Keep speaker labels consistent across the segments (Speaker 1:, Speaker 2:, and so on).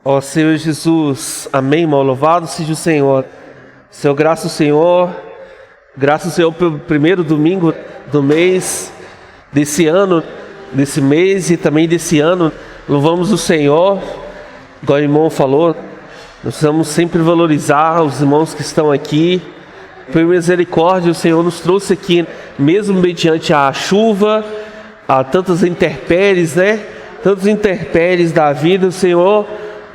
Speaker 1: Ó Senhor Jesus, amém, irmão, louvado seja o Senhor. Senhor, graças ao Senhor, graças ao Senhor pelo primeiro domingo do mês, desse ano, desse mês e também desse ano. Louvamos o Senhor, igual o irmão falou, nós precisamos sempre valorizar os irmãos que estão aqui. Por misericórdia, o Senhor nos trouxe aqui, mesmo mediante a chuva, a tantas intempéries, tantos intempéries da vida, o Senhor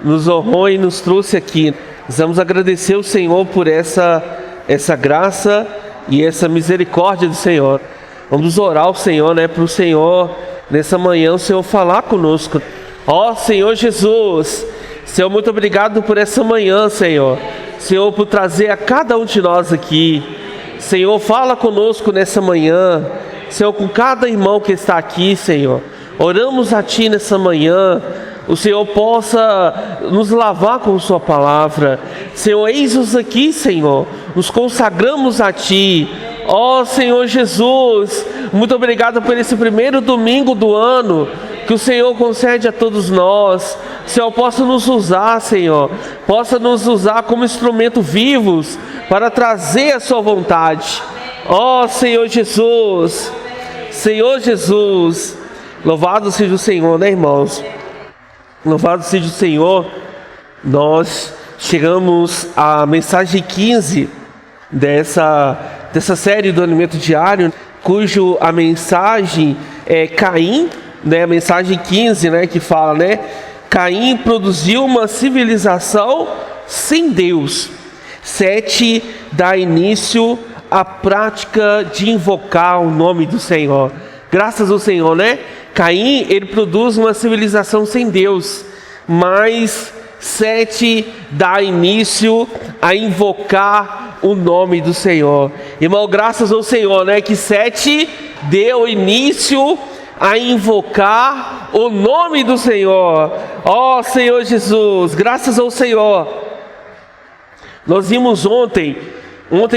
Speaker 1: nos honrou e nos trouxe aqui. Precisamos agradecer ao Senhor por essa graça e essa misericórdia do Senhor. Vamos orar ao Senhor, para o Senhor, nessa manhã, o Senhor falar conosco. Ó Senhor Jesus, Senhor, muito obrigado por essa manhã, Senhor. Senhor, por trazer a cada um de nós aqui. Senhor, fala conosco nessa manhã. Senhor, com cada irmão que está aqui, Senhor. Oramos a Ti nessa manhã. O Senhor possa nos lavar com Sua palavra. Senhor, eis-nos aqui, Senhor. Nos consagramos a Ti. Ó Senhor Jesus, muito obrigado por esse primeiro domingo do ano que o Senhor concede a todos nós. Senhor, possa nos usar, Senhor. Possa nos usar como instrumento vivos para trazer a Sua vontade. Ó Senhor Jesus, Senhor Jesus, louvado seja o Senhor, irmãos? Louvado seja o Senhor. Nós chegamos à mensagem 15 dessa série do Alimento Diário, cujo a mensagem é Caim, a mensagem 15, que fala, Caim produziu uma civilização sem Deus. 7 dá início à prática de invocar o nome do Senhor. Graças ao Senhor, Caim, ele produz uma civilização sem Deus, mas 7 dá início a invocar o nome do Senhor. Irmão, graças ao Senhor, que 7 deu início a invocar o nome do Senhor. Ó Senhor Jesus, graças ao Senhor. Nós vimos ontem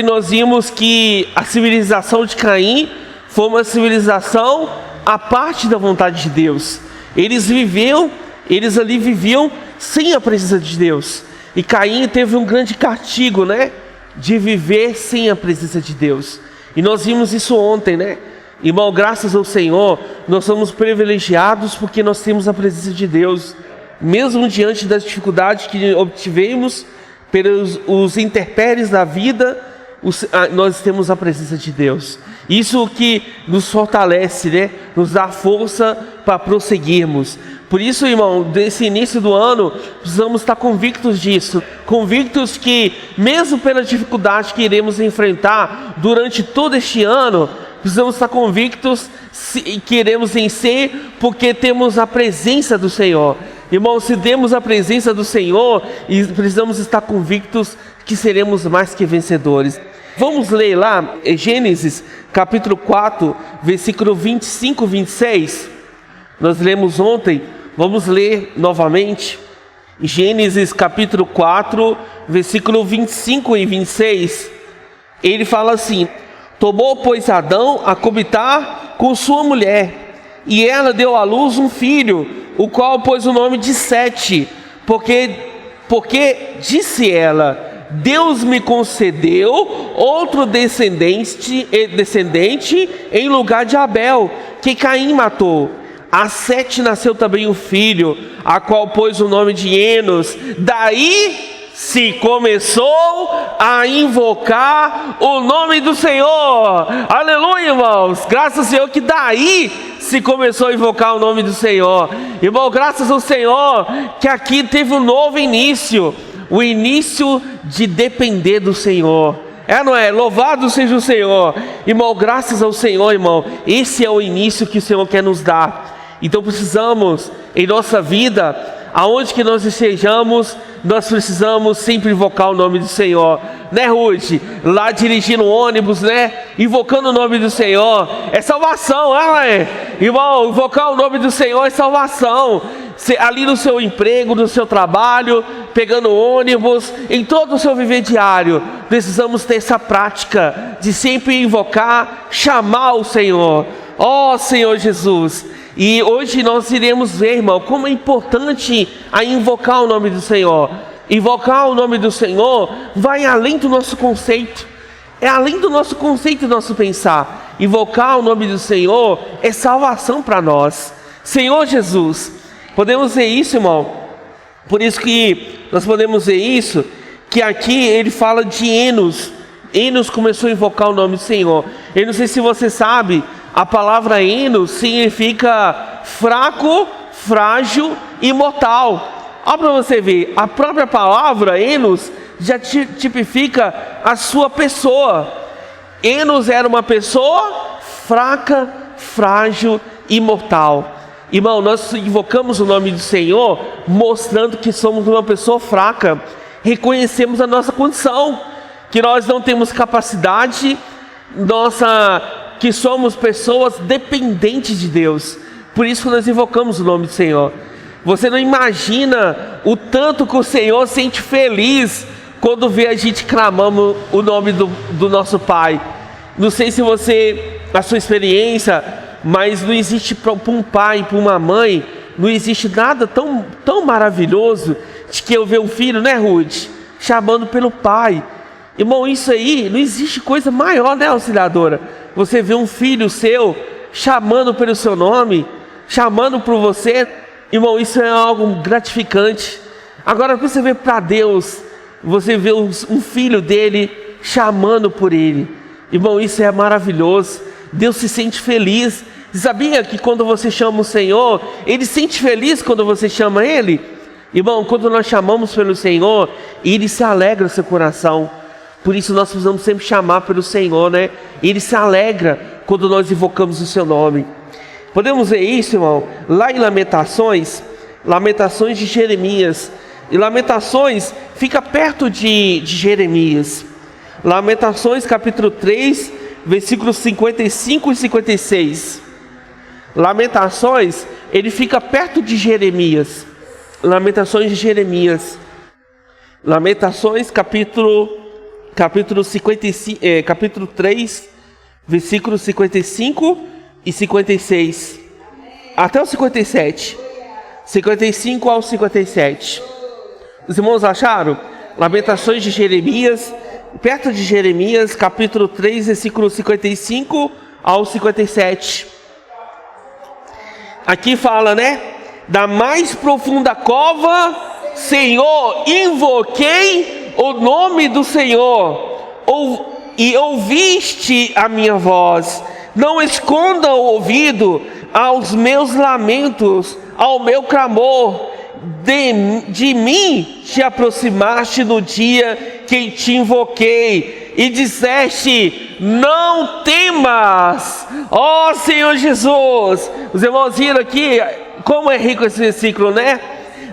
Speaker 1: nós vimos que a civilização de Caim foi uma civilização à parte da vontade de Deus. Eles ali viviam sem a presença de Deus. E Caim teve um grande castigo, de viver sem a presença de Deus. E nós vimos isso ontem, Irmão, graças ao Senhor, nós somos privilegiados porque nós temos a presença de Deus. Mesmo diante das dificuldades que obtivemos, pelos os intempéries da vida, nós temos a presença de Deus. Isso que nos fortalece, nos dá força para prosseguirmos. Por isso, irmão, desse início do ano, precisamos estar convictos disso. Convictos que, mesmo pela dificuldade que iremos enfrentar durante todo este ano, precisamos estar convictos que iremos vencer, porque temos a presença do Senhor. Irmão, se temos a presença do Senhor, e precisamos estar convictos que seremos mais que vencedores. Vamos ler lá, Gênesis capítulo 4, versículo 25 e 26. Nós lemos ontem, vamos ler novamente. Gênesis capítulo 4, versículo 25 e 26. Ele fala assim: tomou, pois, Adão a coabitar com sua mulher, e ela deu à luz um filho, o qual pôs o nome de Sete, porque disse ela: Deus me concedeu outro descendente em lugar de Abel, que Caim matou. A Sete nasceu também um filho, a qual pôs o nome de Enos. Daí se começou a invocar o nome do Senhor. Aleluia, irmãos. Graças ao Senhor que daí se começou a invocar o nome do Senhor. Irmão, graças ao Senhor que aqui teve um novo início. O início de depender do Senhor. Não é? Louvado seja o Senhor. Irmão, graças ao Senhor, irmão. Esse é o início que o Senhor quer nos dar. Então precisamos, em nossa vida, aonde que nós estejamos, nós precisamos sempre invocar o nome do Senhor. Ruth? Lá dirigindo o ônibus, invocando o nome do Senhor. É salvação, Irmão, invocar o nome do Senhor é salvação. Ali no seu emprego, no seu trabalho, pegando ônibus, em todo o seu viver diário, precisamos ter essa prática de sempre invocar, chamar o Senhor. Ó Senhor Jesus. E hoje nós iremos ver, irmão, como é importante a invocar o nome do Senhor. Invocar o nome do Senhor vai além do nosso conceito. É além do nosso conceito, do nosso pensar. Invocar o nome do Senhor é salvação para nós. Senhor Jesus, podemos ver isso, irmão. Por isso que nós podemos ver isso, que aqui ele fala de Enos. Enos começou a invocar o nome do Senhor. Eu não sei se você sabe, a palavra Enos significa fraco, frágil e mortal. Olha para você ver, a própria palavra Enos já tipifica a sua pessoa. Enos era uma pessoa fraca, frágil e mortal. Irmão, nós invocamos o nome do Senhor mostrando que somos uma pessoa fraca. Reconhecemos a nossa condição, que nós não temos capacidade, que somos pessoas dependentes de Deus. Por isso que nós invocamos o nome do Senhor. Você não imagina o tanto que o Senhor sente feliz quando vê a gente clamando o nome do nosso Pai. Não sei se a sua experiência, mas não existe para um pai, para uma mãe, não existe nada tão maravilhoso de que eu ver um filho, né, Ruth, chamando pelo pai. Irmão, isso aí, não existe coisa maior, né, auxiliadora? Você vê um filho seu chamando pelo seu nome, chamando por você. Irmão, isso é algo gratificante. Agora, quando você vê para Deus, você vê um filho dele chamando por ele. Irmão, isso é maravilhoso. Deus se sente feliz. Você sabia que quando você chama o Senhor, Ele se sente feliz quando você chama Ele? Irmão, quando nós chamamos pelo Senhor, Ele se alegra no seu coração. Por isso nós precisamos sempre chamar pelo Senhor, né? Ele se alegra quando nós invocamos o seu nome. Podemos ver isso, irmão, lá em Lamentações de Jeremias. E Lamentações fica perto de Jeremias. Lamentações capítulo 3, versículos 55 e 56. Lamentações, ele fica perto de Jeremias. Lamentações de Jeremias. Lamentações capítulo 3, versículos 55 e 56. Até o 57. 55 ao 57. Os irmãos acharam? Lamentações de Jeremias, perto de Jeremias, capítulo 3, versículo 55 ao 57. Aqui fala, né? Da mais profunda cova, Senhor, invoquei o nome do Senhor, e ouviste a minha voz. Não esconda o ouvido aos meus lamentos, ao meu clamor. De mim te aproximaste no dia que te invoquei e disseste: não temas, ó Senhor Jesus. Os irmãos viram aqui como é rico esse versículo, né?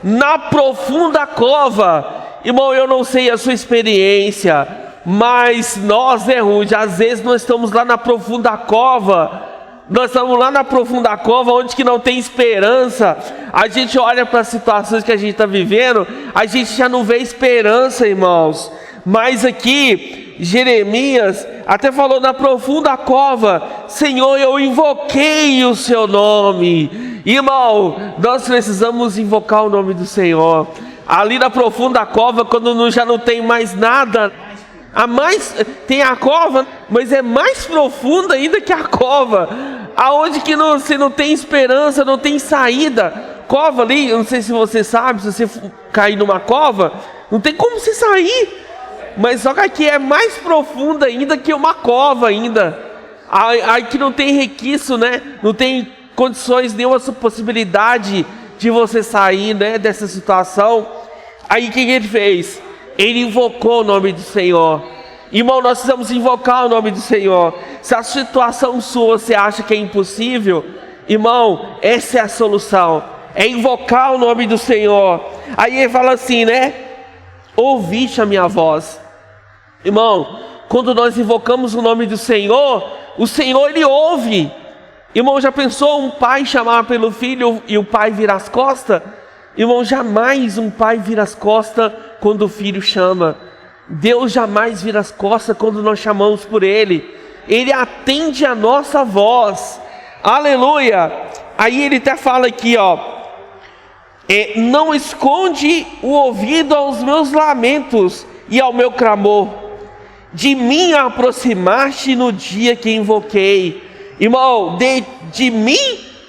Speaker 1: Na profunda cova. Irmão, eu não sei a sua experiência, mas nós, né, Ruth, às vezes nós estamos lá na profunda cova. Nós estamos lá na profunda cova, onde que não tem esperança. A gente olha para as situações que a gente está vivendo, a gente já não vê esperança, irmãos. Mas aqui, Jeremias até falou: na profunda cova, Senhor, eu invoquei o seu nome. Irmão, nós precisamos invocar o nome do Senhor. Ali na profunda cova, quando já não tem mais nada, tem a cova, mas é mais profunda ainda que a cova, aonde que você não tem esperança, não tem saída. Cova ali, eu não sei se você sabe, se você cair numa cova, não tem como você sair. Mas só que aqui é mais profunda ainda que uma cova ainda. Aí que não tem requisito, né? Não tem condições, nenhuma possibilidade de você sair, né, dessa situação. Aí o que ele fez? Ele invocou o nome do Senhor. Irmão, nós precisamos invocar o nome do Senhor. Se a situação sua você acha que é impossível, irmão, essa é a solução. É invocar o nome do Senhor. Aí ele fala assim, né? Ouviste a minha voz. Irmão, quando nós invocamos o nome do Senhor, o Senhor, Ele ouve. Irmão, já pensou um pai chamar pelo filho e o pai virar as costas? Irmão, jamais um pai vira as costas quando o filho chama. Deus jamais vira as costas quando nós chamamos por Ele. Ele atende a nossa voz. Aleluia! Aí ele até fala aqui, ó, não esconde o ouvido aos meus lamentos e ao meu clamor. De mim aproximaste no dia que invoquei. Irmão, de mim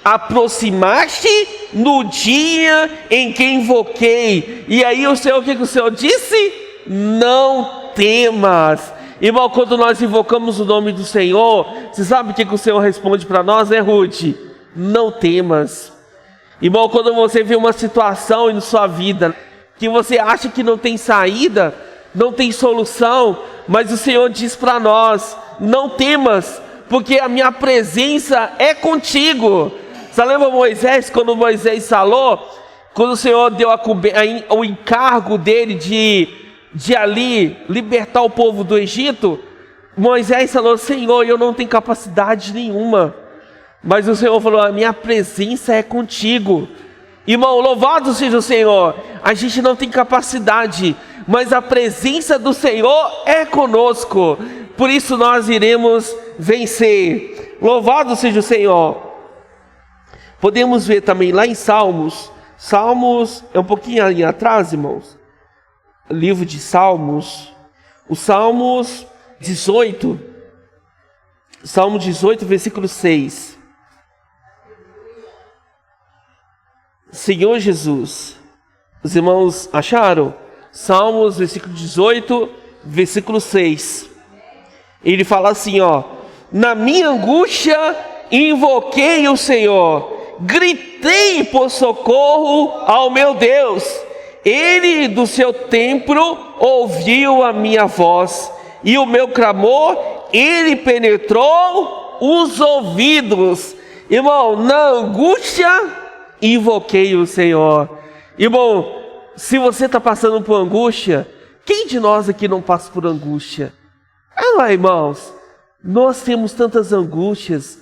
Speaker 1: aproximaste no dia em que invoquei. E aí o Senhor, o que o Senhor disse? Não temas. Irmão, quando nós invocamos o nome do Senhor, você sabe o que o Senhor responde para nós, né, Ruth? Não temas. Irmão, quando você vê uma situação em sua vida que você acha que não tem saída, não tem solução, mas o Senhor diz para nós: não temas, porque a minha presença é contigo. Você lembra Moisés, quando Moisés falou, quando o Senhor deu o encargo dele de ali libertar o povo do Egito? Moisés falou: Senhor, eu não tenho capacidade nenhuma, mas o Senhor falou: a minha presença é contigo. Irmão, louvado seja o Senhor. A gente não tem capacidade, mas a presença do Senhor é conosco. Por isso nós iremos vencer. Louvado seja o Senhor. Podemos ver também lá em Salmos. Salmos é um pouquinho ali atrás, irmãos. Livro de Salmos. O Salmos 18. Salmo 18, versículo 6. Senhor Jesus. Os irmãos acharam? Salmos, versículo 18, versículo 6. Ele fala assim, ó: na minha angústia invoquei o Senhor, gritei por socorro ao meu Deus. Ele do seu templo ouviu a minha voz, e o meu clamor ele penetrou os ouvidos. Irmão, na angústia invoquei o Senhor. Irmão, se você está passando por angústia, quem de nós aqui não passa por angústia? Não é, irmãos? Nós temos tantas angústias,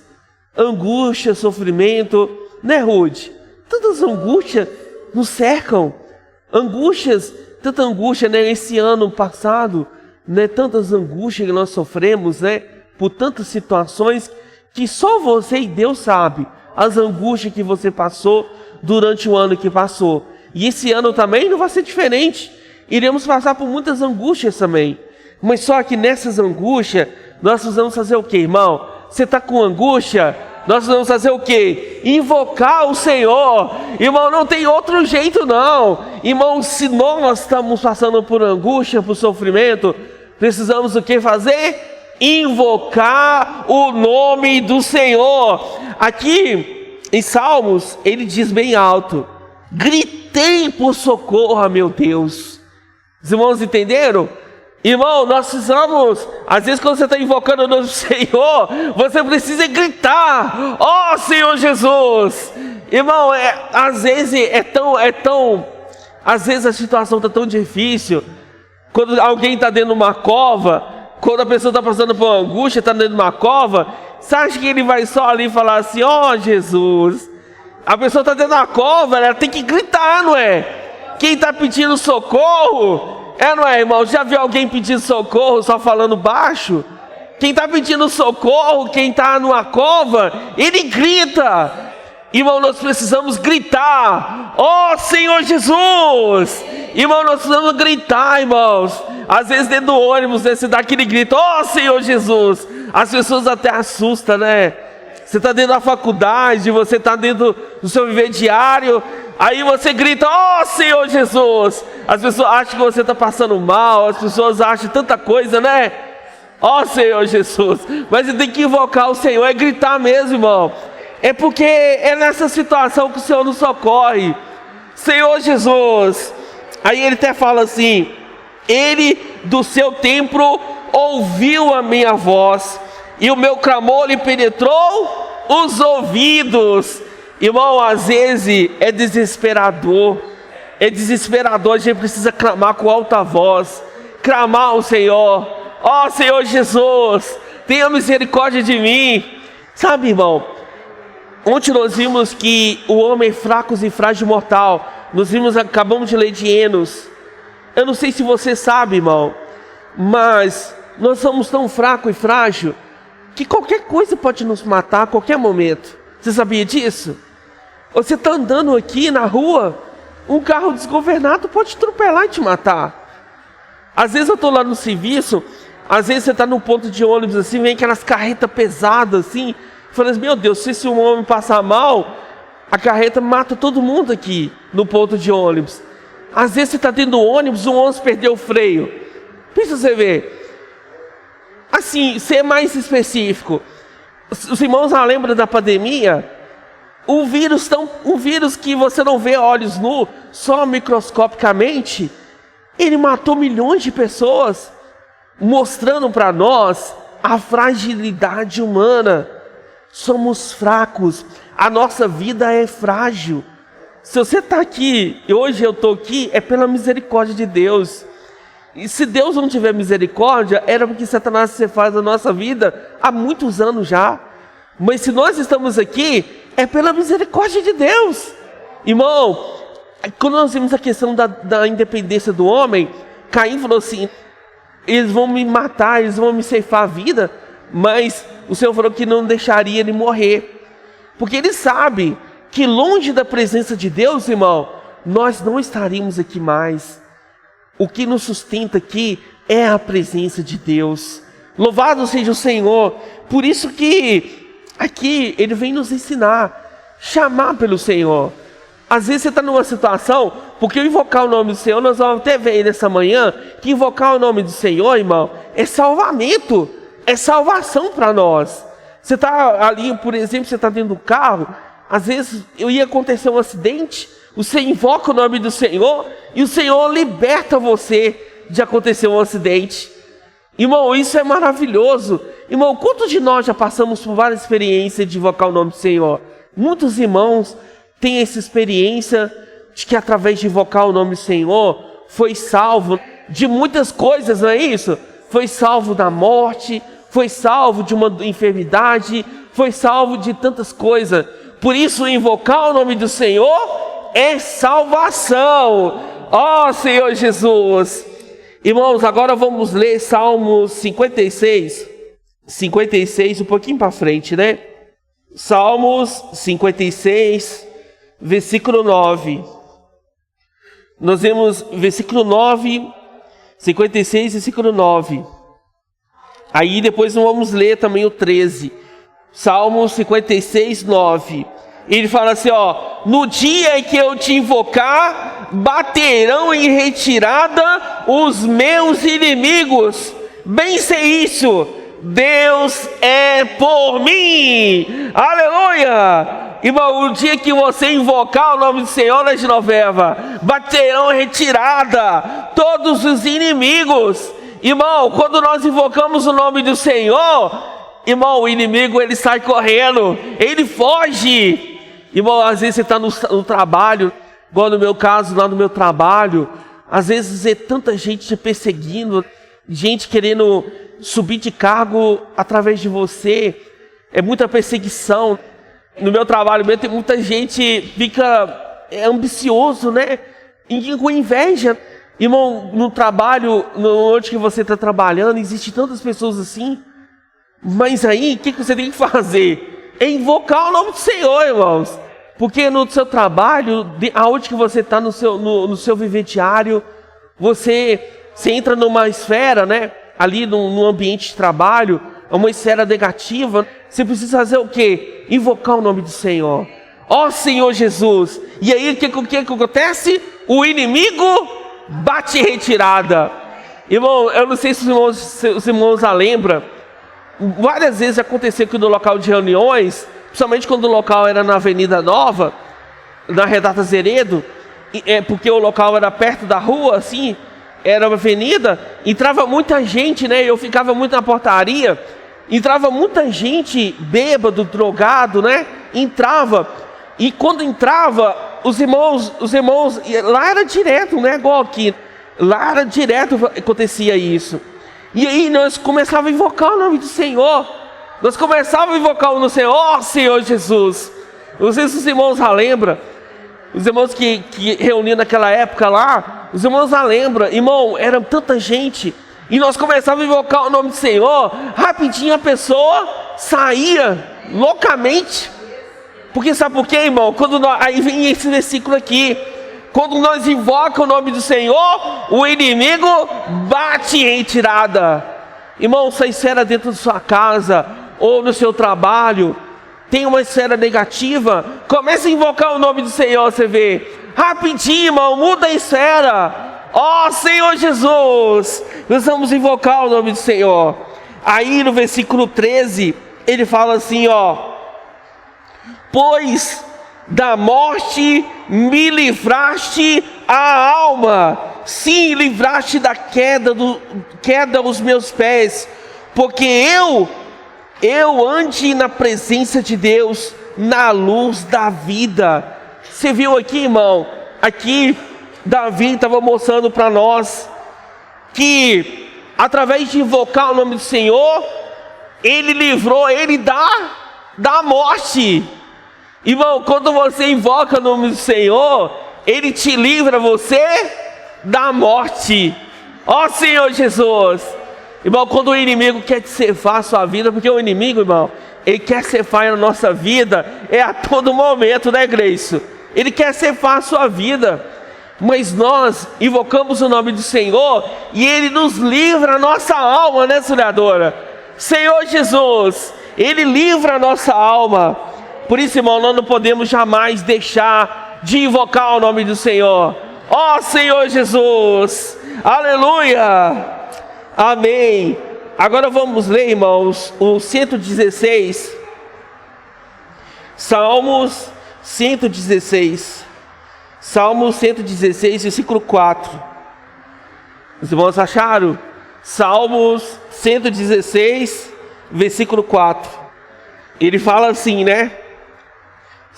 Speaker 1: sofrimento, né, Ruth? Tantas angústias nos cercam, tanta angústia, né? Esse ano passado, né? Tantas angústias que nós sofremos, né? Por tantas situações que só você e Deus sabe as angústias que você passou durante o ano que passou. E esse ano também não vai ser diferente. Iremos passar por muitas angústias também. Mas só que nessas angústias, nós precisamos fazer o quê, irmão? Você está com angústia? Nós precisamos fazer o quê? Invocar o Senhor. Irmão, não tem outro jeito não. Irmão, se nós estamos passando por angústia, por sofrimento, precisamos o que fazer? Invocar o nome do Senhor. Aqui em Salmos, ele diz bem alto: gritei por socorro a meu Deus. Os irmãos entenderam? Irmão, nós precisamos, às vezes quando você está invocando o nome do Senhor, você precisa gritar: ó Senhor Jesus. Irmão, às vezes às vezes a situação está tão difícil, quando alguém está dentro de uma cova, quando a pessoa está passando por uma angústia, está dentro de uma cova, você acha que ele vai só ali falar assim: ó Jesus? A pessoa está dentro da cova, ela tem que gritar, não é? Quem está pedindo socorro, não é, irmão? Já viu alguém pedindo socorro só falando baixo? Quem está pedindo socorro, quem está numa cova, ele grita. Irmão, nós precisamos gritar: ó Senhor Jesus. Irmão, nós precisamos gritar, irmãos. Às vezes dentro do ônibus, né, você dá aquele grito: ó Senhor Jesus. As pessoas até assustam, né? Você está dentro da faculdade, você está dentro do seu viver diário, aí você grita: ó Senhor Jesus. As pessoas acham que você está passando mal, as pessoas acham tanta coisa, né? Ó Senhor Jesus. Mas você tem que invocar o Senhor, é gritar mesmo, irmão. É porque é nessa situação que o Senhor nos socorre. Senhor Jesus. Aí ele até fala assim: ele do seu templo ouviu a minha voz, e o meu clamor lhe penetrou os ouvidos. Irmão, às vezes é desesperador, a gente precisa clamar com alta voz, clamar ao Senhor: ó Senhor Jesus, tenha misericórdia de mim. Sabe, irmão, ontem nós vimos que o homem é fraco e frágil mortal. Acabamos de ler de Enos. Eu não sei se você sabe, irmão, mas nós somos tão fracos e frágil que qualquer coisa pode nos matar a qualquer momento. Você sabia disso? Você está andando aqui na rua, um carro desgovernado pode te atropelar e te matar. Às vezes eu estou lá no serviço, às vezes você está num ponto de ônibus assim, vem aquelas carretas pesadas assim, falando assim, meu Deus, se esse homem passar mal, a carreta mata todo mundo aqui no ponto de ônibus. Às vezes você está dentro do ônibus, o ônibus perdeu o freio. Pensa você ver. Assim, ser mais específico. Os irmãos já lembram da pandemia? Um vírus que você não vê a olhos nus, só microscopicamente, ele matou milhões de pessoas, mostrando para nós a fragilidade humana. Somos fracos, a nossa vida é frágil. Se você está aqui, e hoje eu estou aqui, é pela misericórdia de Deus. E se Deus não tiver misericórdia, era porque Satanás se faz a nossa vida há muitos anos já. Mas se nós estamos aqui, é pela misericórdia de Deus. Irmão, quando nós vimos a questão da independência do homem, Caim falou assim, eles vão me matar, eles vão me ceifar a vida, mas o Senhor falou que não deixaria ele morrer. Porque ele sabe que longe da presença de Deus, irmão, nós não estaríamos aqui mais. O que nos sustenta aqui é a presença de Deus. Louvado seja o Senhor. Por isso que aqui Ele vem nos ensinar, chamar pelo Senhor. Às vezes você está numa situação, porque invocar o nome do Senhor, nós vamos até ver nessa manhã, que invocar o nome do Senhor, irmão, é salvamento, é salvação para nós. Você está ali, por exemplo, você está dentro do carro, às vezes ia acontecer um acidente, você invoca o nome do Senhor, e o Senhor liberta você de acontecer um acidente. Irmão, isso é maravilhoso. Irmão, quantos de nós já passamos por várias experiências de invocar o nome do Senhor? Muitos irmãos têm essa experiência de que através de invocar o nome do Senhor, foi salvo de muitas coisas, não é isso? Foi salvo da morte, foi salvo de uma enfermidade, foi salvo de tantas coisas. Por isso, invocar o nome do Senhor é salvação. Ó Senhor Jesus! Irmãos, agora vamos ler Salmos 56, um pouquinho para frente, né? Salmos 56, versículo 9. Nós vemos versículo 9, 56, versículo 9. Aí depois nós vamos ler também o 13. Salmos 56, 9. Ele fala assim, ó, no dia em que eu te invocar, baterão em retirada os meus inimigos. Bem sei isso, Deus é por mim. Aleluia! Irmão, o dia que você invocar o nome do Senhor na Genoveva, baterão em retirada todos os inimigos. Irmão, quando nós invocamos o nome do Senhor, irmão, o inimigo ele sai correndo, ele foge. Irmão, às vezes você está no trabalho, igual no meu caso, lá no meu trabalho, às vezes é tanta gente te perseguindo, gente querendo subir de cargo através de você, é muita perseguição. No meu trabalho mesmo tem muita gente fica ambicioso, né? E com inveja. Irmão, no trabalho, onde que você está trabalhando, existe tantas pessoas assim, mas aí, o que você tem que fazer? É invocar o nome do Senhor, irmãos. Porque no seu trabalho, aonde que você está no seu viver diário, você entra numa esfera, né? Ali no ambiente de trabalho, é uma esfera negativa. Você precisa fazer o quê? Invocar o nome do Senhor. Ó Senhor Jesus. E aí, o que acontece? O inimigo bate em retirada. Irmão, eu não sei se os irmãos já lembram. Várias vezes aconteceu que no local de reuniões, principalmente quando o local era na Avenida Nova, na Redata Zeredo, porque o local era perto da rua, assim, era uma avenida, entrava muita gente, né? Eu ficava muito na portaria, entrava muita gente bêbado, drogado, né? Entrava, e quando entrava, os irmãos, lá era direto, não é igual aqui, lá era direto, acontecia isso. E aí nós começávamos a invocar o nome do Senhor. Nós começávamos a invocar o nome do Senhor. Ó Senhor Jesus. Não sei se os irmãos já lembram. Os irmãos que reuniam naquela época lá. Os irmãos já lembram. Irmão, era tanta gente. E nós começávamos a invocar o nome do Senhor. Rapidinho a pessoa saía loucamente. Porque sabe por quê, irmão? Aí vem esse versículo aqui. Quando nós invocamos o nome do Senhor, o inimigo bate em retirada. Irmão, essa esfera dentro da sua casa ou no seu trabalho tem uma esfera negativa, comece a invocar o nome do Senhor, você vê. Rapidinho, irmão, muda a esfera. Ó Senhor Jesus, nós vamos invocar o nome do Senhor. Aí no versículo 13, ele fala assim, ó: pois da morte me livraste a alma, sim, livraste da queda os meus pés, porque eu ande na presença de Deus, na luz da vida. Você viu aqui, irmão? Aqui Davi estava mostrando para nós que através de invocar o nome do Senhor, ele livrou ele da morte. Irmão, quando você invoca o nome do Senhor, ele te livra você da morte. Ó Senhor Jesus. Irmão, quando o inimigo quer te ceifar a sua vida, porque o inimigo, irmão, ele quer ceifar na nossa vida, é a todo momento, né, Gleice? Ele quer ceifar a sua vida, mas nós invocamos o nome do Senhor e ele nos livra a nossa alma, né, sonhadora? Senhor Jesus, ele livra a nossa alma. Por isso, irmão, nós não podemos jamais deixar de invocar o nome do Senhor. Ó Senhor Jesus, aleluia. Amém. Agora vamos ler, irmãos, o 116. Salmos 116. Salmos 116, versículo 4. Os irmãos acharam? Salmos 116, versículo 4. Ele fala assim, né?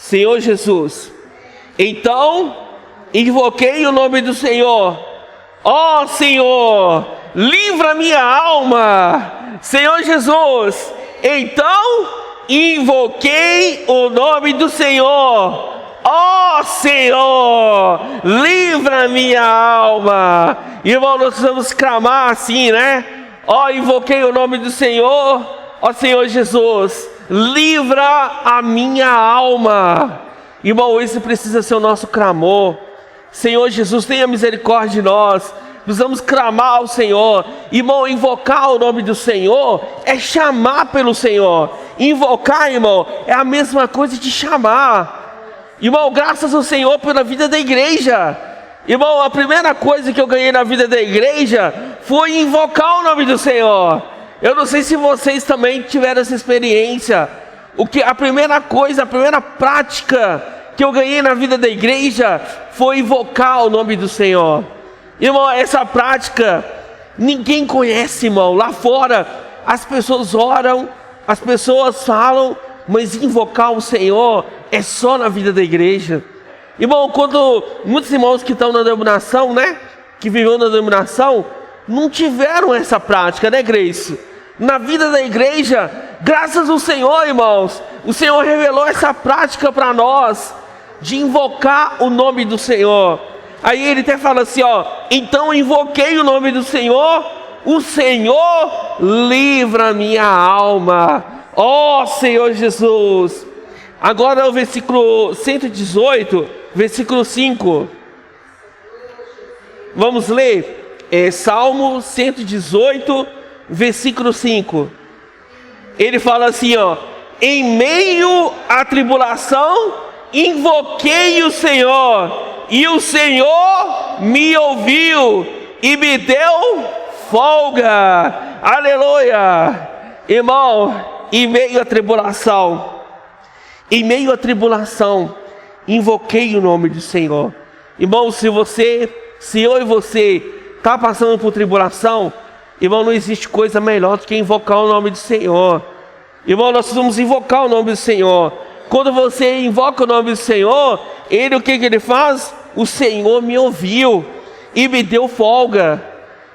Speaker 1: Senhor Jesus, então invoquei o nome do Senhor. Ó Senhor, livra minha alma. Senhor Jesus, então invoquei o nome do Senhor. Ó Senhor, livra minha alma. Irmão, nós precisamos clamar assim, né? Ó, invoquei o nome do Senhor. Ó Senhor Jesus, livra a minha alma. Irmão, esse precisa ser o nosso clamor. Senhor Jesus, tenha misericórdia de nós. Precisamos clamar ao Senhor. Irmão, invocar o nome do Senhor é chamar pelo Senhor. Invocar, irmão, é a mesma coisa de chamar. Irmão, graças ao Senhor pela vida da igreja. Irmão, a primeira coisa que eu ganhei na vida da igreja foi invocar o nome do Senhor. Eu não sei se vocês também tiveram essa experiência. A primeira coisa, a primeira prática que eu ganhei na vida da igreja foi invocar o nome do Senhor. Irmão, essa prática ninguém conhece, irmão. Lá fora as pessoas oram, as pessoas falam, mas invocar o Senhor é só na vida da igreja. Irmão, quando muitos irmãos que estão na denominação, né, que viveram na denominação, não tiveram essa prática, né, Grace? Na vida da igreja, graças ao Senhor, irmãos, o Senhor revelou essa prática para nós, de invocar o nome do Senhor. Aí ele até fala assim, ó: então invoquei o nome do Senhor, o Senhor livra minha alma. Ó Senhor Jesus. Agora o versículo 118, versículo 5. Vamos ler, Salmo 118, versículo 5. Ele fala assim, ó: em meio à tribulação, invoquei o Senhor, e o Senhor me ouviu e me deu folga. Aleluia. Irmão, em meio à tribulação, invoquei o nome do Senhor. Irmão, se eu e você está passando por tribulação, irmão, não existe coisa melhor do que invocar o nome do Senhor. Irmão, nós precisamos invocar o nome do Senhor. Quando você invoca o nome do Senhor, o que ele faz? O Senhor me ouviu e me deu folga.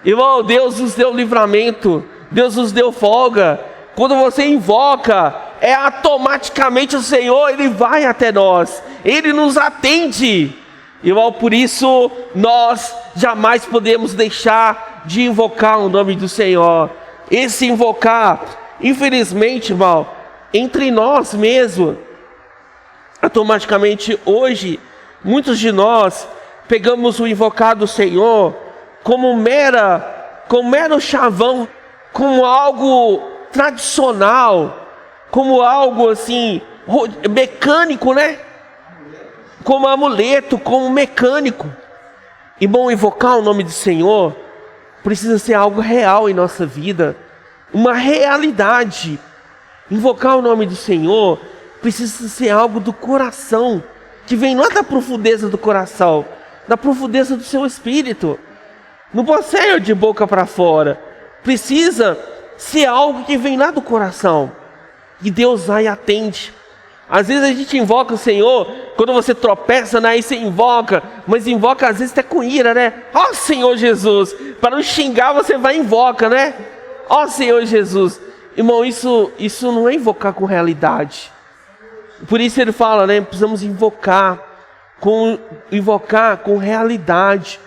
Speaker 1: Irmão, Deus nos deu livramento, Deus nos deu folga. Quando você invoca, automaticamente o Senhor, Ele vai até nós, Ele nos atende. Irmão, por isso nós jamais podemos deixar de invocar o nome do Senhor. Esse invocar, infelizmente, irmão, entre nós mesmos, automaticamente hoje, muitos de nós pegamos o invocar do Senhor como mero chavão, como algo tradicional, como algo assim, mecânico, né? Como amuleto, como mecânico. E bom, invocar o nome do Senhor precisa ser algo real em nossa vida, uma realidade. Invocar o nome do Senhor precisa ser algo do coração, que vem lá da profundeza do coração, da profundeza do seu espírito. Não pode ser de boca para fora. Precisa ser algo que vem lá do coração. E Deus vai e atende. Às vezes a gente invoca o Senhor, quando você tropeça, né, aí você invoca, mas invoca às vezes até com ira, né? Ó Senhor Jesus, para não xingar você vai e invoca, né? Ó Senhor Jesus. Irmão, isso não é invocar com realidade. Por isso ele fala, né? Precisamos invocar com realidade,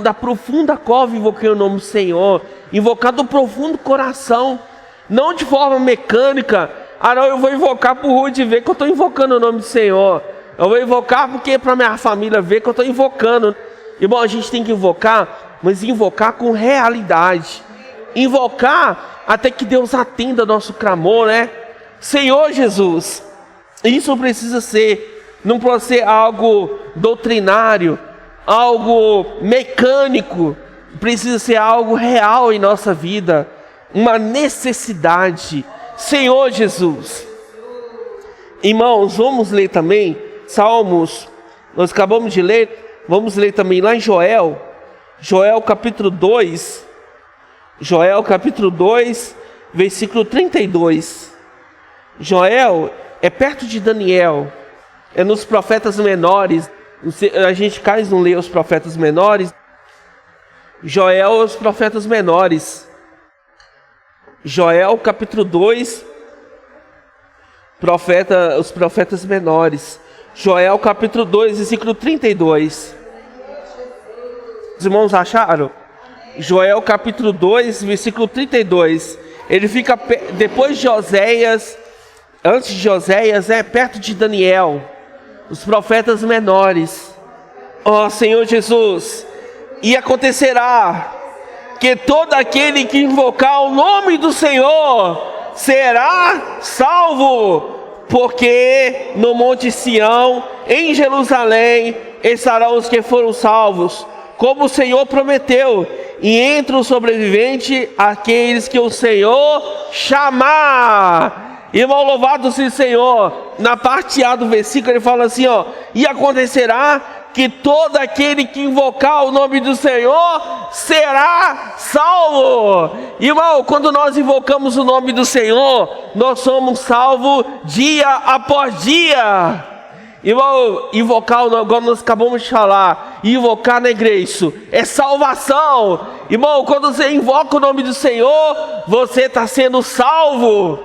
Speaker 1: da profunda cova invoquei o nome do Senhor, invocar do profundo coração, não de forma mecânica. Ah não, eu vou invocar para o Rude ver que eu estou invocando o nome do Senhor, eu vou invocar porque para minha família ver que eu estou invocando. Irmão, a gente tem que invocar, mas invocar com realidade, invocar até que Deus atenda nosso clamor, né? Senhor Jesus, isso precisa ser, não pode ser algo doutrinário, algo mecânico, precisa ser algo real em nossa vida, uma necessidade. Senhor Jesus. Irmãos, vamos ler também Salmos, nós acabamos de ler, vamos ler também lá em Joel capítulo 2, versículo 32. Joel é perto de Daniel, é nos profetas menores. A gente quase não lê os profetas menores. Joel é os profetas menores. Joel capítulo 2, os profetas menores. Joel capítulo 2, versículo 32. Os irmãos acharam? Joel capítulo 2, versículo 32. Ele fica depois de Oséias, antes de Oséias, perto de Daniel, os profetas menores. Ó Senhor Jesus, e acontecerá que todo aquele que invocar o nome do Senhor será salvo, porque no Monte Sião, em Jerusalém, estarão os que foram salvos, como o Senhor prometeu, e entre os sobreviventes, aqueles que o Senhor chamar. Irmão, louvado seja o Senhor. Na parte A do versículo ele fala assim, ó: e acontecerá que todo aquele que invocar o nome do Senhor será salvo. Irmão, quando nós invocamos o nome do Senhor, nós somos salvos dia após dia. Irmão, invocar, agora nós acabamos de falar, invocar na igreja, isso é salvação. Irmão, quando você invoca o nome do Senhor, você está sendo salvo.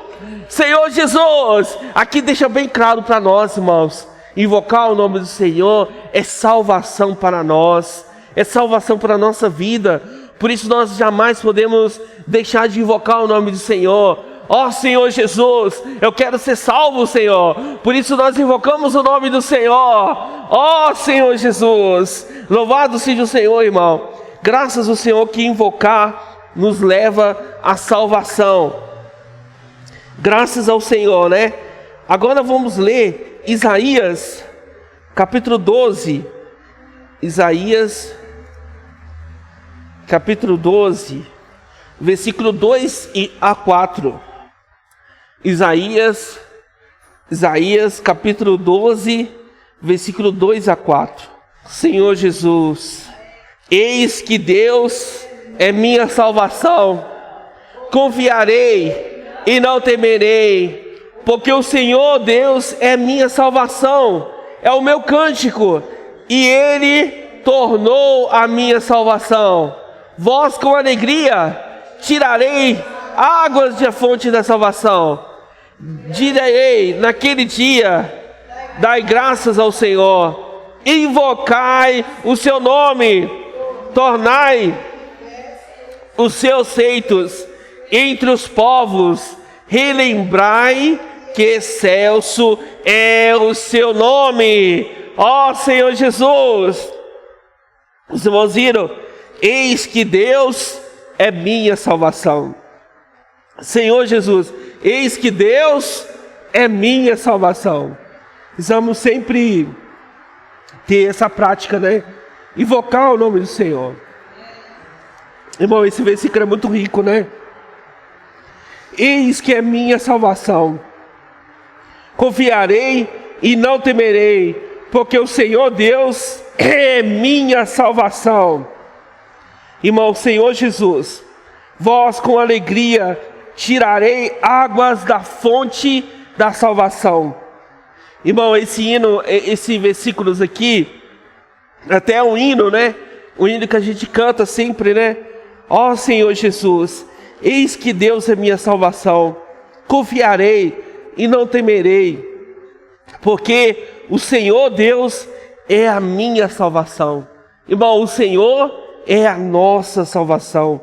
Speaker 1: Senhor Jesus, aqui deixa bem claro para nós, irmãos, invocar o nome do Senhor é salvação para nós, é salvação para a nossa vida. Por isso nós jamais podemos deixar de invocar o nome do Senhor. Ó Senhor Jesus, eu quero ser salvo, Senhor. Por isso nós invocamos o nome do Senhor. Ó Senhor Jesus, louvado seja o Senhor, irmão. Graças ao Senhor que invocar nos leva à salvação. Graças ao Senhor, né? Agora vamos ler Isaías, capítulo 12. Isaías, capítulo 12, versículo 2 a 4. Isaías, capítulo 12, versículo 2 a 4. Senhor Jesus, eis que Deus é minha salvação. Confiarei e não temerei, porque o Senhor Deus é minha salvação, é o meu cântico, e Ele tornou a minha salvação. Vós com alegria tirarei águas da fonte da salvação. Direi naquele dia: dai graças ao Senhor, invocai o seu nome, tornai os seus feitos entre os povos, relembrai que excelso é o seu nome. Ó Senhor Jesus. Os irmãos viram? Eis que Deus é minha salvação. Senhor Jesus, eis que Deus é minha salvação. Precisamos sempre ter essa prática, né? Invocar o nome do Senhor. Irmão, esse versículo é muito rico, né? Eis que é minha salvação. Confiarei e não temerei, porque o Senhor Deus é minha salvação. Irmão, Senhor Jesus, vós com alegria tirarei águas da fonte da salvação. Irmão, esse versículos aqui, até é um hino, né? Um hino que a gente canta sempre, né? Ó Senhor Jesus, eis que Deus é minha salvação. Confiarei e não temerei, porque o Senhor Deus é a minha salvação. Irmão, o Senhor é a nossa salvação.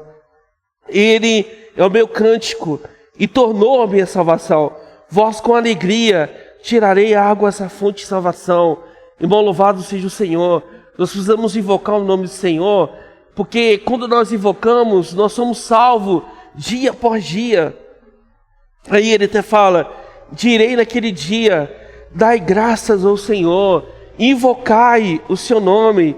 Speaker 1: Ele é o meu cântico e tornou a minha salvação. Vós com alegria tirarei águas da fonte de salvação. Irmão, louvado seja o Senhor. Nós precisamos invocar o nome do Senhor, porque quando nós invocamos, nós somos salvos dia após dia. Aí ele até fala, direi naquele dia, dai graças ao Senhor, invocai o seu nome.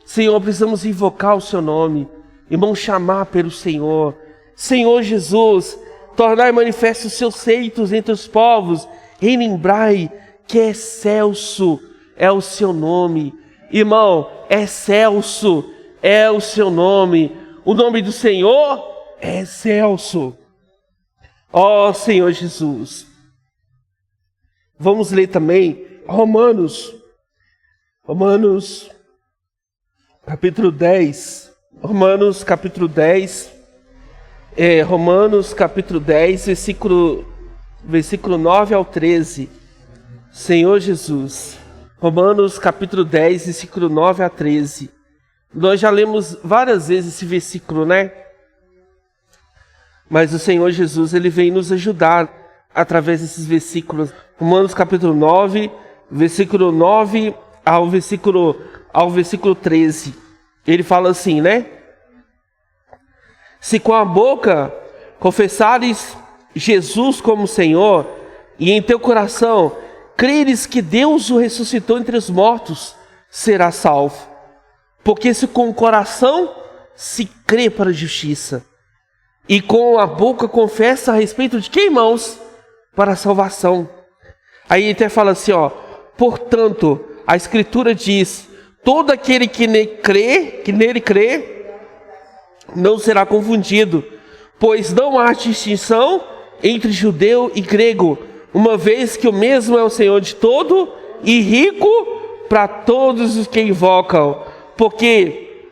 Speaker 1: Senhor, precisamos invocar o seu nome. Irmão, chamar pelo Senhor. Senhor Jesus, tornai manifesto os seus feitos entre os povos, e lembrai que excelso é o seu nome. Irmão, excelso é o seu nome. O nome do Senhor é excelso. Ó Senhor Jesus. Vamos ler também Romanos capítulo 10. Romanos capítulo 10, versículo 9 ao 13. Senhor Jesus. Romanos capítulo 10, versículo 9 a 13. Nós já lemos várias vezes esse versículo, né? Mas o Senhor Jesus, Ele vem nos ajudar através desses versículos. Romanos capítulo 9, versículo 9 ao versículo 13. Ele fala assim, né? Se com a boca confessares Jesus como Senhor, e em teu coração creres que Deus o ressuscitou entre os mortos, será salvo. Porque se com o coração se crê para a justiça, e com a boca confessa a respeito de quem, irmãos? Para a salvação. Aí ele até fala assim, ó, portanto, a Escritura diz, todo aquele que nele crê, não será confundido, pois não há distinção entre judeu e grego, uma vez que o mesmo é o Senhor de todo e rico para todos os que invocam, porque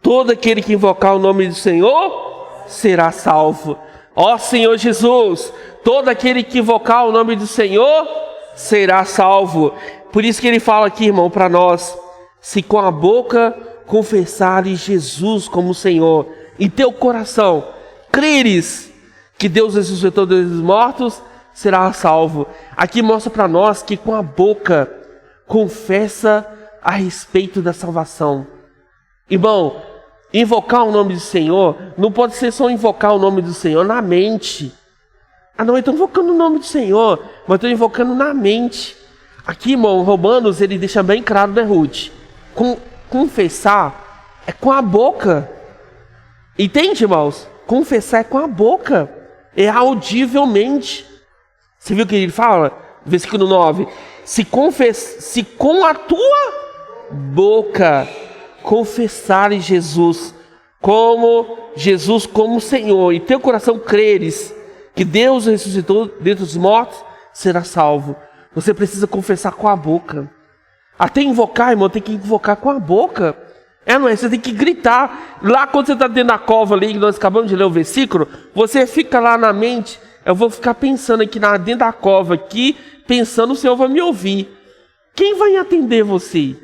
Speaker 1: todo aquele que invocar o nome do Senhor será salvo. Ó Senhor Jesus, todo aquele que invocar o nome do Senhor será salvo. Por isso que ele fala aqui, irmão, para nós, se com a boca confessares Jesus como Senhor, em teu coração creres que Deus ressuscitou dos mortos, será salvo. Aqui mostra para nós que com a boca confessa a respeito da salvação. Irmão, invocar o nome do Senhor não pode ser só invocar o nome do Senhor na mente. Ah não, eu estou invocando o nome do Senhor, mas estou invocando na mente. Aqui, irmão, Romanos, ele deixa bem claro, né, Ruth? Confessar é com a boca. Entende, irmãos? Confessar é com a boca. É audivelmente. Você viu o que ele fala? Versículo 9. Se com a tua boca confessares Jesus como Senhor, e teu coração creres que Deus ressuscitou dentre os mortos, será salvo. Você precisa confessar com a boca. Até invocar, irmão, tem que invocar com a boca. Não é? Você tem que gritar. Lá quando você está dentro da cova ali, que nós acabamos de ler o versículo, você fica lá na mente. Eu vou ficar pensando aqui dentro da cova, aqui, pensando, o Senhor vai me ouvir. Quem vai atender você?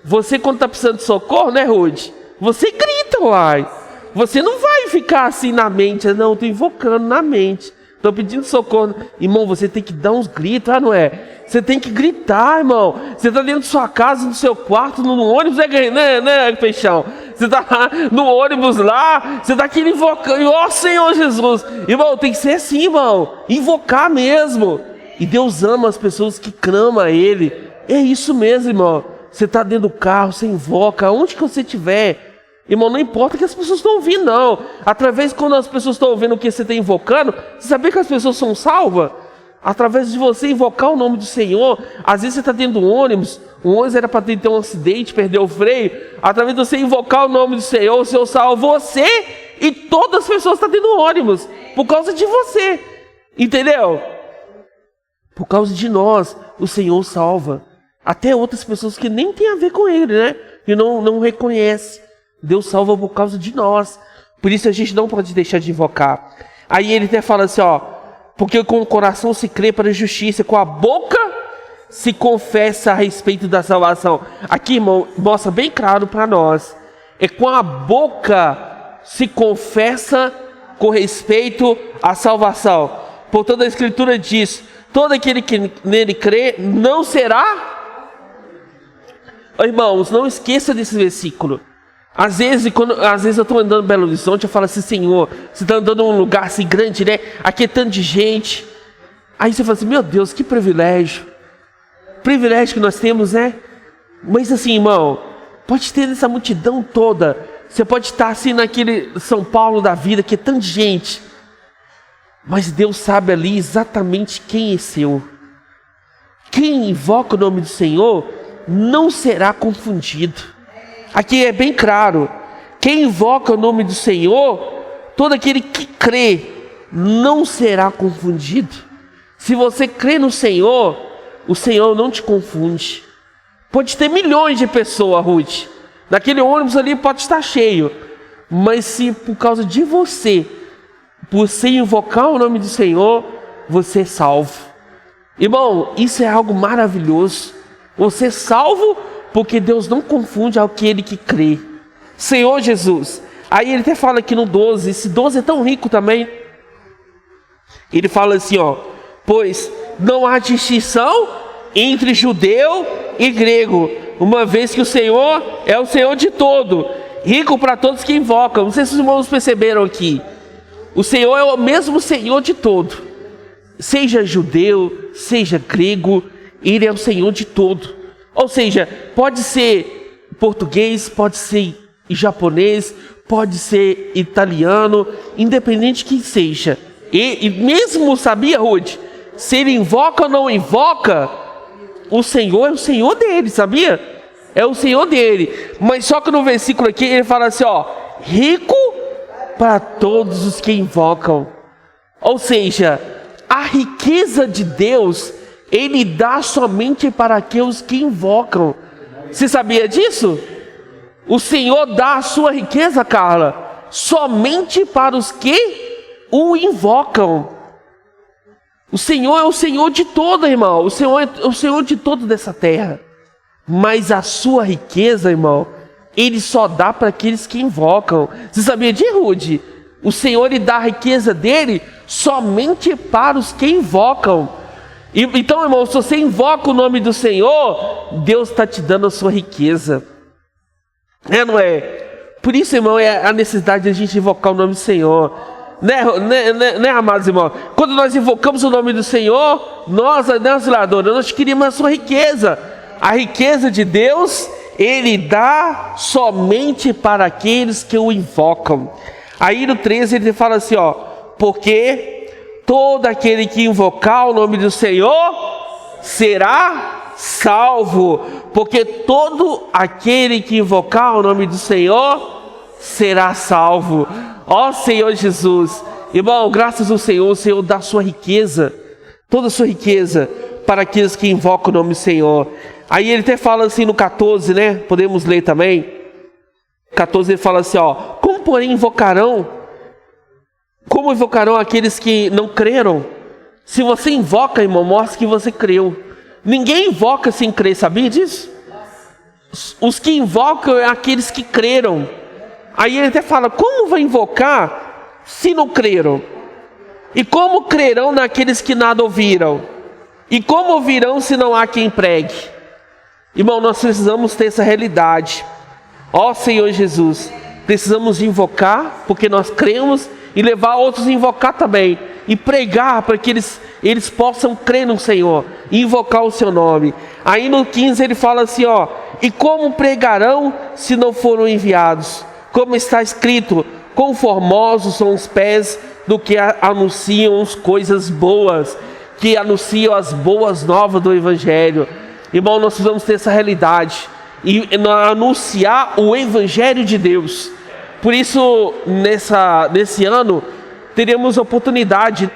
Speaker 1: Você quando está precisando de socorro, né, Ruth? Você grita, uai. Você não vai ficar assim na mente. Não, estou invocando na mente. Estou pedindo socorro. Irmão, você tem que dar uns gritos, não é? Você tem que gritar, irmão. Você está dentro da sua casa, no seu quarto, no ônibus, né, Peixão? Você está no ônibus lá, você está aqui invocando, ó Senhor Jesus. Irmão, tem que ser assim, irmão. Invocar mesmo. E Deus ama as pessoas que clamam a Ele. É isso mesmo, irmão. Você está dentro do carro, você invoca, onde que você estiver. Irmão, não importa que as pessoas estão ouvindo, não. Através, quando as pessoas estão ouvindo o que você está invocando, você sabia que as pessoas são salvas? Através de você invocar o nome do Senhor. Às vezes você está dentro do ônibus, o ônibus era para ter um acidente, perdeu o freio. Através de você invocar o nome do Senhor, o Senhor salva você e todas as pessoas que estão dentro do ônibus, por causa de você. Entendeu? Por causa de nós, o Senhor salva. Até outras pessoas que nem tem a ver com Ele, né? Que não reconhece. Deus salva por causa de nós. Por isso a gente não pode deixar de invocar. Aí ele até fala assim, ó. Porque com o coração se crê para a justiça, com a boca se confessa a respeito da salvação. Aqui, irmão, mostra bem claro para nós. É com a boca se confessa com respeito à salvação. Portanto, a Escritura diz, todo aquele que nele crê não será... Irmãos, não esqueça desse versículo. Às vezes eu estou andando em Belo Horizonte, eu falo assim, Senhor, você está andando em um lugar assim grande, né? Aqui é tanto de gente. Aí você fala assim, meu Deus, que privilégio. Privilégio que nós temos, né? Mas assim, irmão, pode ter nessa multidão toda. Você pode estar assim naquele São Paulo da vida, que é tanta gente. Mas Deus sabe ali exatamente quem é seu. Quem invoca o nome do Senhor não será confundido. Aqui é bem claro. Quem invoca o nome do Senhor, todo aquele que crê, não será confundido. Se você crê no Senhor, o Senhor não te confunde. Pode ter milhões de pessoas, Ruth. Naquele ônibus ali pode estar cheio. Mas se por causa de você, por você invocar o nome do Senhor, você é salvo. Irmão, isso é algo maravilhoso. Você é salvo porque Deus não confunde aquele que crê. Senhor Jesus. Aí ele até fala aqui no 12. Esse 12 é tão rico também. Ele fala assim, ó. Pois não há distinção entre judeu e grego, uma vez que o Senhor é o Senhor de todo, rico para todos que invocam. Não sei se os irmãos perceberam aqui. O Senhor é o mesmo Senhor de todo. Seja judeu, seja grego, Ele é o Senhor de todo. Ou seja, pode ser português, pode ser japonês, pode ser italiano, independente de quem seja. E mesmo, sabia, Ruth? Se ele invoca ou não invoca, o Senhor é o Senhor dele, sabia? É o Senhor dele. Mas só que no versículo aqui ele fala assim, ó. Rico para todos os que invocam. Ou seja, a riqueza de Deus, Ele dá somente para aqueles que invocam. Você sabia disso? O Senhor dá a sua riqueza, Carla, somente para os que o invocam. O Senhor é o Senhor de todo, irmão. O Senhor é o Senhor de todo dessa terra. Mas a sua riqueza, irmão, Ele só dá para aqueles que invocam. Você sabia de Rude? O Senhor, Ele dá a riqueza dele somente para os que invocam. Então, irmão, se você invoca o nome do Senhor, Deus está te dando a sua riqueza. Não é? Por isso, irmão, é a necessidade de a gente invocar o nome do Senhor. Né, amados irmãos? Quando nós invocamos o nome do Senhor, nós queríamos a sua riqueza. A riqueza de Deus, Ele dá somente para aqueles que o invocam. Aí no 13 ele fala assim, ó. Porque todo aquele que invocar o nome do Senhor será salvo. Porque todo aquele que invocar o nome do Senhor será salvo. Ó Senhor Jesus. Irmão, graças ao Senhor, o Senhor dá a sua riqueza, toda a sua riqueza, para aqueles que invocam o nome do Senhor. Aí ele até fala assim no 14, né? Podemos ler também. 14 ele fala assim, ó. Como invocarão aqueles que não creram? Se você invoca, irmão, mostra que você creu. Ninguém invoca sem crer, sabia disso? Os que invocam é aqueles que creram. Aí ele até fala, como vai invocar se não creram? E como crerão naqueles que nada ouviram? E como ouvirão se não há quem pregue? Irmão, nós precisamos ter essa realidade. Ó Senhor Jesus, precisamos invocar, porque nós cremos, e levar outros a invocar também, e pregar para que eles possam crer no Senhor, e invocar o seu nome. Aí no 15 ele fala assim, ó: e como pregarão se não foram enviados? Como está escrito, quão formosos são os pés do que anunciam as coisas boas, que anunciam as boas novas do Evangelho. Irmão, nós precisamos ter essa realidade e anunciar o Evangelho de Deus. Por isso, nesse ano, teremos a oportunidade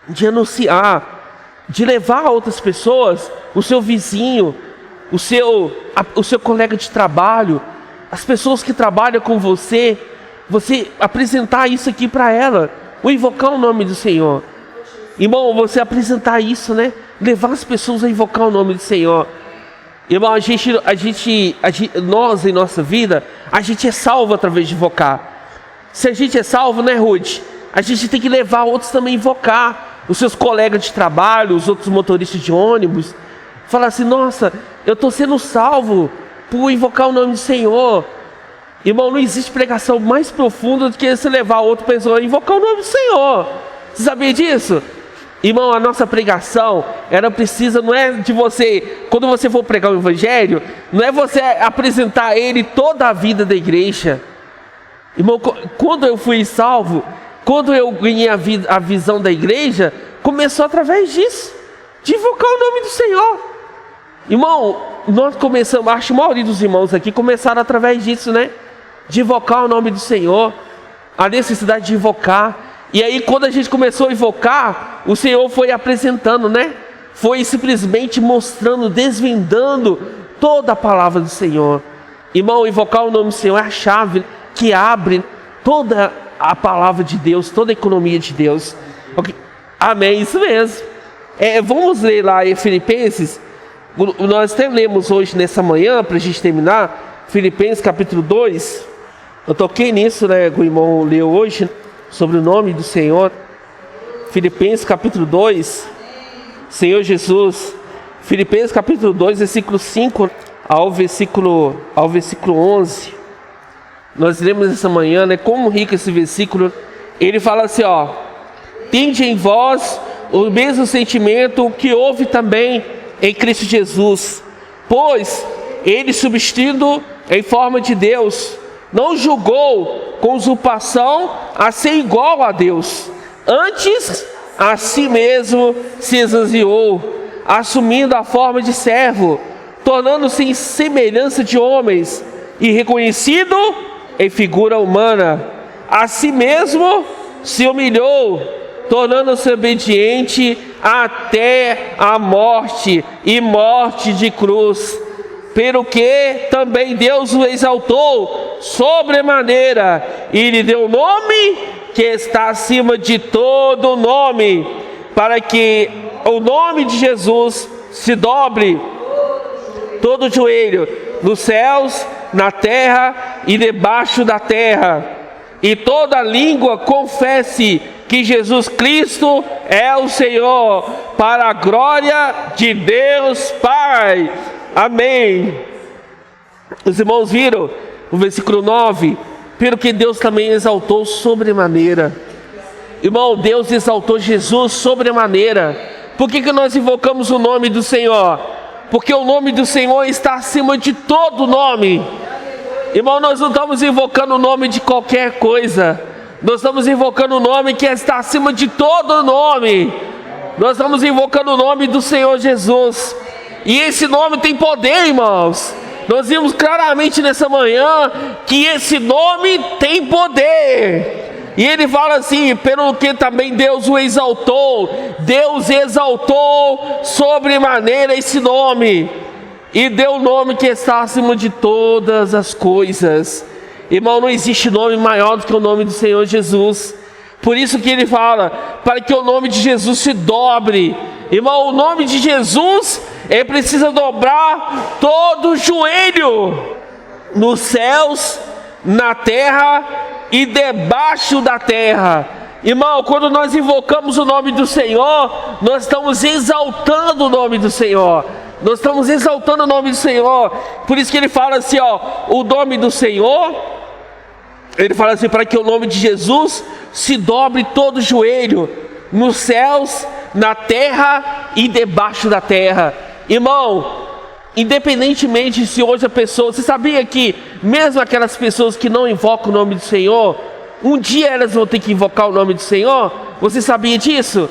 Speaker 1: de anunciar, de levar a outras pessoas, o seu vizinho, o seu colega de trabalho, as pessoas que trabalham com você apresentar isso aqui para ela, ou invocar o nome do Senhor. Irmão, você apresentar isso, né? Levar as pessoas a invocar o nome do Senhor. Irmão, nós em nossa vida, a gente é salvo através de invocar. Se a gente é salvo, né, Ruth? A gente tem que levar outros também a invocar. Os seus colegas de trabalho, os outros motoristas de ônibus. Falar assim, nossa, eu estou sendo salvo por invocar o nome do Senhor. Irmão, não existe pregação mais profunda do que você levar outra pessoa a invocar o nome do Senhor. Você sabia disso? Irmão, a nossa pregação, ela precisa, não é de você, quando você for pregar o Evangelho, não é você apresentar a ele toda a vida da igreja. Irmão, quando eu fui salvo, quando eu ganhei a visão da igreja, começou através disso, de invocar o nome do Senhor. Irmão, nós começamos, acho que a maioria dos irmãos aqui começaram através disso, né? De invocar o nome do Senhor, a necessidade de invocar. E aí quando a gente começou a invocar, o Senhor foi apresentando, né? Foi simplesmente mostrando, desvendando toda a palavra do Senhor. Irmão, invocar o nome do Senhor é a chave que abre toda a palavra de Deus, toda a economia de Deus. Okay. Amém, isso mesmo. Vamos ler lá em Filipenses. Nós até lemos hoje nessa manhã, para a gente terminar, Filipenses capítulo 2. Eu toquei nisso, né? O irmão leu hoje, sobre o nome do Senhor. Filipenses capítulo 2, Senhor Jesus. Filipenses capítulo 2, versículo 5 ao versículo 11. Nós lemos essa manhã, né? Como rico esse versículo. Ele fala assim, ó: tende em vós o mesmo sentimento que houve também em Cristo Jesus, pois ele, subsistindo em forma de Deus, não julgou com usurpação a ser igual a Deus. Antes, a si mesmo se esvaziou, assumindo a forma de servo, tornando-se em semelhança de homens, e reconhecido em figura humana. A si mesmo se humilhou, tornando-se obediente até a morte, e morte de cruz. Pelo que também Deus o exaltou sobremaneira, e lhe deu o nome que está acima de todo nome, para que o nome de Jesus se dobre todo joelho, nos céus, na terra e debaixo da terra, e toda língua confesse que Jesus Cristo é o Senhor, para a glória de Deus Pai. Amém. Os irmãos viram o versículo 9, pelo que Deus também exaltou sobremaneira. Irmão, Deus exaltou Jesus sobremaneira. Por que nós invocamos o nome do Senhor? Porque o nome do Senhor está acima de todo nome. Irmão, nós não estamos invocando o nome de qualquer coisa. Nós estamos invocando o nome que está acima de todo nome. Nós estamos invocando o nome do Senhor Jesus. E esse nome tem poder, irmãos. Nós vimos claramente nessa manhã que esse nome tem poder. E ele fala assim, pelo que também Deus o exaltou. Deus exaltou sobremaneira esse nome, e deu o nome que está acima de todas as coisas. Irmão, não existe nome maior do que o nome do Senhor Jesus. Por isso que ele fala, para que o nome de Jesus se dobre. Irmão, o nome de Jesus, ele precisa dobrar todo o joelho, nos céus, na terra e debaixo da terra. Irmão, quando nós invocamos o nome do Senhor, nós estamos exaltando o nome do Senhor. Nós estamos exaltando o nome do Senhor. Por isso que ele fala assim, o nome do Senhor, ele fala assim, para que o nome de Jesus se dobre todo o joelho, nos céus, na terra e debaixo da terra. Irmão, independentemente se hoje a pessoa, você sabia que mesmo aquelas pessoas que não invocam o nome do Senhor, um dia elas vão ter que invocar o nome do Senhor? Você sabia disso?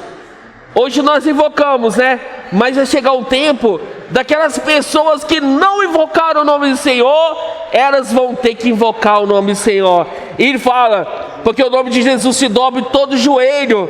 Speaker 1: Hoje nós invocamos, né? Mas vai chegar um tempo daquelas pessoas que não invocaram o nome do Senhor, elas vão ter que invocar o nome do Senhor. E ele fala, porque o nome de Jesus se dobre todo o joelho,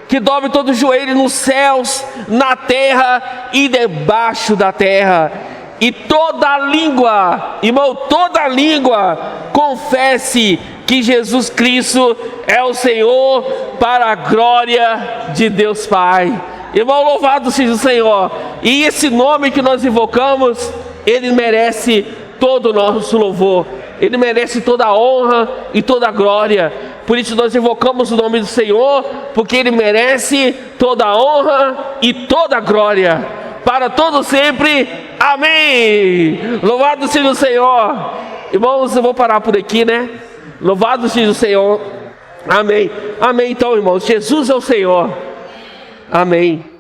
Speaker 1: que dobre todo o joelho nos céus, na terra e debaixo da terra. E toda língua, irmão, toda língua confesse que Jesus Cristo é o Senhor, para a glória de Deus Pai. Irmão, louvado seja o Senhor. E esse nome que nós invocamos, ele merece todo o nosso louvor, ele merece toda a honra e toda a glória. Por isso nós invocamos o nome do Senhor, porque ele merece toda a honra e toda a glória, para todo sempre. Amém. Louvado seja o Senhor. Irmãos, eu vou parar por aqui, né? Louvado seja o Senhor. Amém. Amém. Então, irmãos, Jesus é o Senhor. Amém.